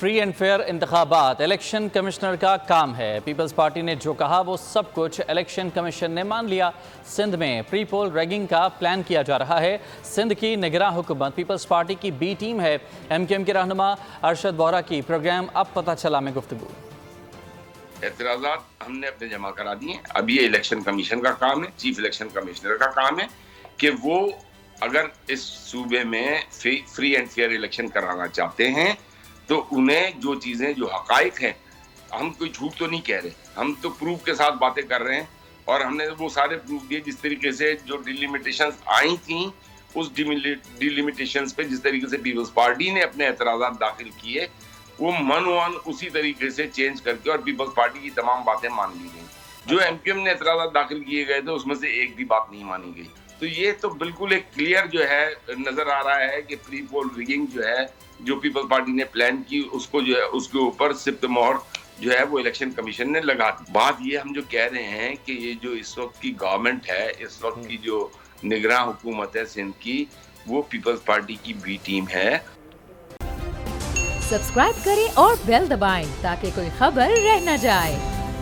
Free and fair انتخابات election commissioner کا کام ہے۔ پیپلز پارٹی نے جو کہا وہ سب کچھ الیکشن کمیشن نے مان لیا۔ سندھ میں پری پول ریگنگ کا پلان کیا جا رہا ہے۔ سندھ کی نگراں حکومت پیپلز پارٹی کی بی ٹیم ہے۔ ایم کیو ایم کے رہنما ارشد ووہرا کی پروگرام اب پتہ چلا میں گفتگو۔ اعتراضات ہم نے اپنے جمع کرا دیے۔ اب یہ الیکشن کمیشن کا کام ہے، چیف الیکشن کمشنر کا کام ہے کہ وہ اگر اس صوبے میں فری اینڈ فیئر الیکشن کرانا چاہتے ہیں تو انہیں جو چیزیں جو حقائق ہیں، ہم کوئی جھوٹ تو نہیں کہہ رہے، ہم تو پروف کے ساتھ باتیں کر رہے ہیں، اور ہم نے وہ سارے پروف دیے جس طریقے سے جو ڈیلیمیٹیشنز آئی تھیں اس ڈیلیمیٹیشنز پہ جس طریقے سے پیپلز پارٹی نے اپنے اعتراضات داخل کیے وہ اسی طریقے سے چینج کر کے اور پیپلز پارٹی کی تمام باتیں مان لی گئیں۔ جو ایم کیو ایم نے اعتراضات داخل کیے گئے تھے اس میں سے ایک بھی بات نہیں مانی گئی۔ تو یہ تو بالکل ایک کلیئر جو ہے نظر آ رہا ہے کہ پری پول ریگنگ جو ہے جو پیپلز پارٹی نے پلان کی اس کو جو ہے اس کے اوپر سبت مہر جو ہے وہ الیکشن کمیشن نے لگا دی۔ بات یہ ہم جو کہہ رہے ہیں کہ یہ جو اس وقت کی گورنمنٹ ہے، اس وقت کی جو نگراں حکومت ہے سندھ کی، وہ پیپلز پارٹی کی بی ٹیم ہے۔ سبسکرائب کریں اور بیل دبائیں تاکہ کوئی خبر رہ نہ جائے۔